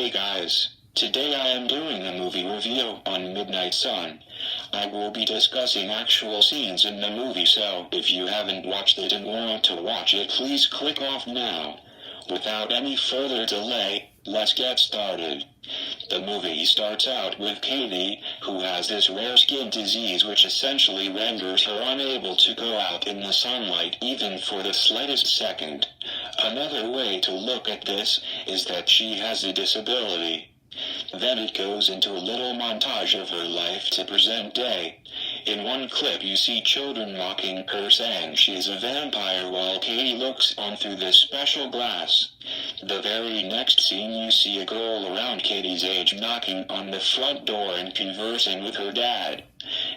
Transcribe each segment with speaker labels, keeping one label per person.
Speaker 1: Hey guys, today I am doing a movie review on Midnight Sun. I will be discussing actual scenes in the movie, so if you haven't watched it and want to watch it, please click off now. Without any further delay, let's get started. The movie starts out with Katie, who has this rare skin disease which essentially renders her unable to go out in the sunlight even for the slightest second. Another way to look at this is that she has a disability. Then it goes into a little montage of her life to present day. In one clip you see children mocking her saying she's a vampire while Katie looks on through this special glass. The very next scene you see a girl around Katie's age knocking on the front door and conversing with her dad.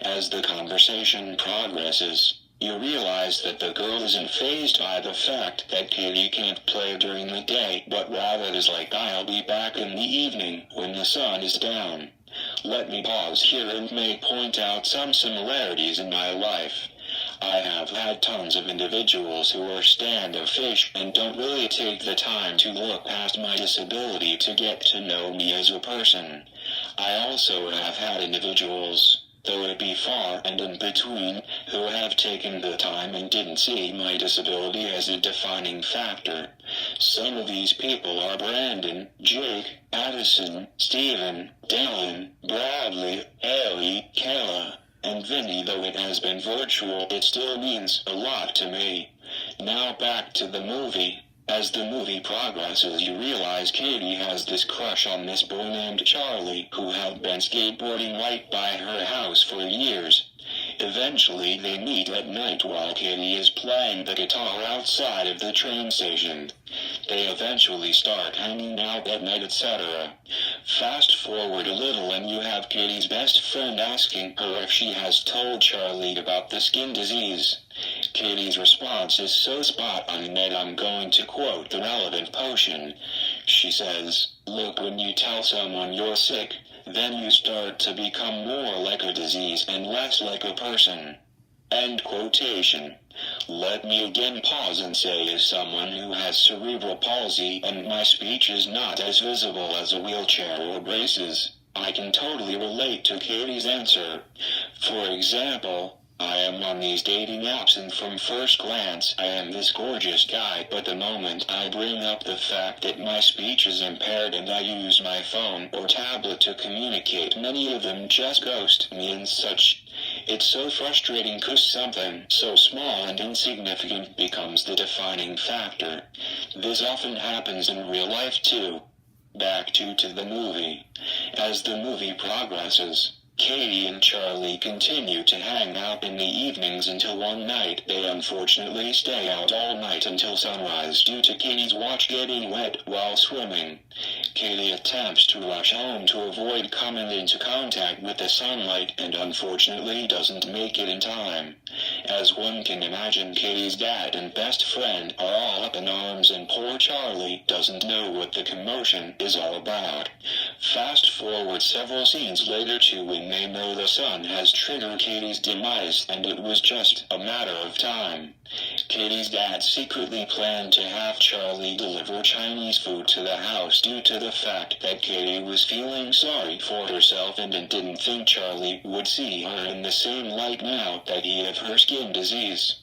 Speaker 1: As the conversation progresses, you realize that the girl isn't fazed by the fact that Katie can't play during the day, but rather is like, I'll be back in the evening when the sun is down. Let me pause here and may point out some similarities in my life. I have had tons of individuals who are standoffish and don't really take the time to look past my disability to get to know me as a person. I also have had individuals, though it be far and in between, who have taken the time and didn't see my disability as a defining factor. Some of these people are Brandon, Jake, Addison, Steven, Dylan, Bradley, Ellie, Kayla, and Vinny. Though it has been virtual, it still means a lot to me. Now back to the movie. As the movie progresses, you realize Katie has this crush on this boy named Charlie, who had been skateboarding right by her house for years. Eventually they meet at night while Katie is playing the guitar outside of the train station. They eventually start hanging out at night, etc. Fast forward a little and you have Katie's best friend asking her if she has told Charlie about the skin disease. Katie's response is so spot on that I'm going to quote the relevant potion. She says, "Look, when you tell someone you're sick, then you start to become more like a disease and less like a person." End quotation. Let me again pause and say, as someone who has cerebral palsy and my speech is not as visible as a wheelchair or braces, I can totally relate to Katie's answer. For example, I am on these dating apps and from first glance I am this gorgeous guy, but the moment I bring up the fact that my speech is impaired and I use my phone or tablet to communicate, many of them just ghost me and such. It's so frustrating cause something so small and insignificant becomes the defining factor. This often happens in real life too. Back to the movie. As the movie progresses, Katie and Charlie continue to hang out in the evenings until one night they unfortunately stay out all night until sunrise due to Katie's watch getting wet while swimming. Katie attempts to rush home to avoid coming into contact with the sunlight and unfortunately doesn't make it in time. As one can imagine, Katie's dad and best friend are all up in arms and poor Charlie doesn't know what the commotion is all about. Fast forward several scenes later to when they know the sun has triggered Katie's demise and it was just a matter of time. Katie's dad secretly planned to have Charlie deliver Chinese food to the house due to the fact that Katie was feeling sorry for herself and didn't think Charlie would see her in the same light now that he had her skin disease.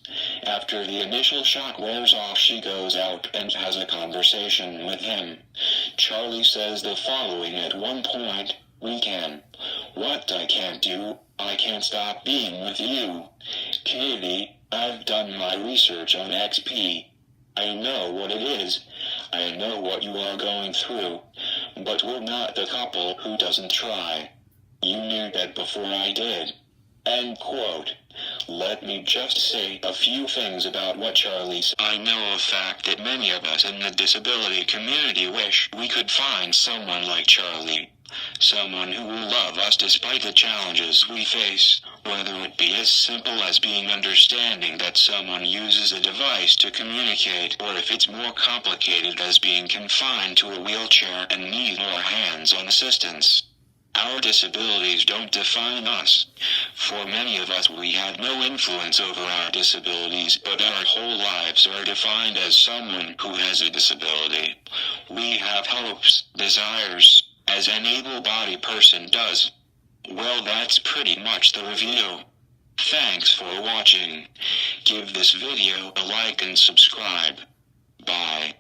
Speaker 1: After the initial shock wears off, she goes out and has a conversation with him. Charlie says the following at one point, "We can. What I can't do, I can't stop being with you. Katie, I've done my research on XP. I know what it is. I know what you are going through. But we're not the couple who doesn't try. You knew that before I did." End quote. Let me just say a few things about what Charlie said. I know a fact that many of us in the disability community wish we could find someone like Charlie. Someone who will love us despite the challenges we face, whether it be as simple as being understanding that someone uses a device to communicate, or if it's more complicated as being confined to a wheelchair and need more hands-on assistance. Our disabilities don't define us. For many of us, we have no influence over our disabilities, but our whole lives are defined as someone who has a disability. We have hopes, desires, as an able-bodied person does. Well, that's pretty much the review. Thanks for watching. Give this video a like and subscribe. Bye.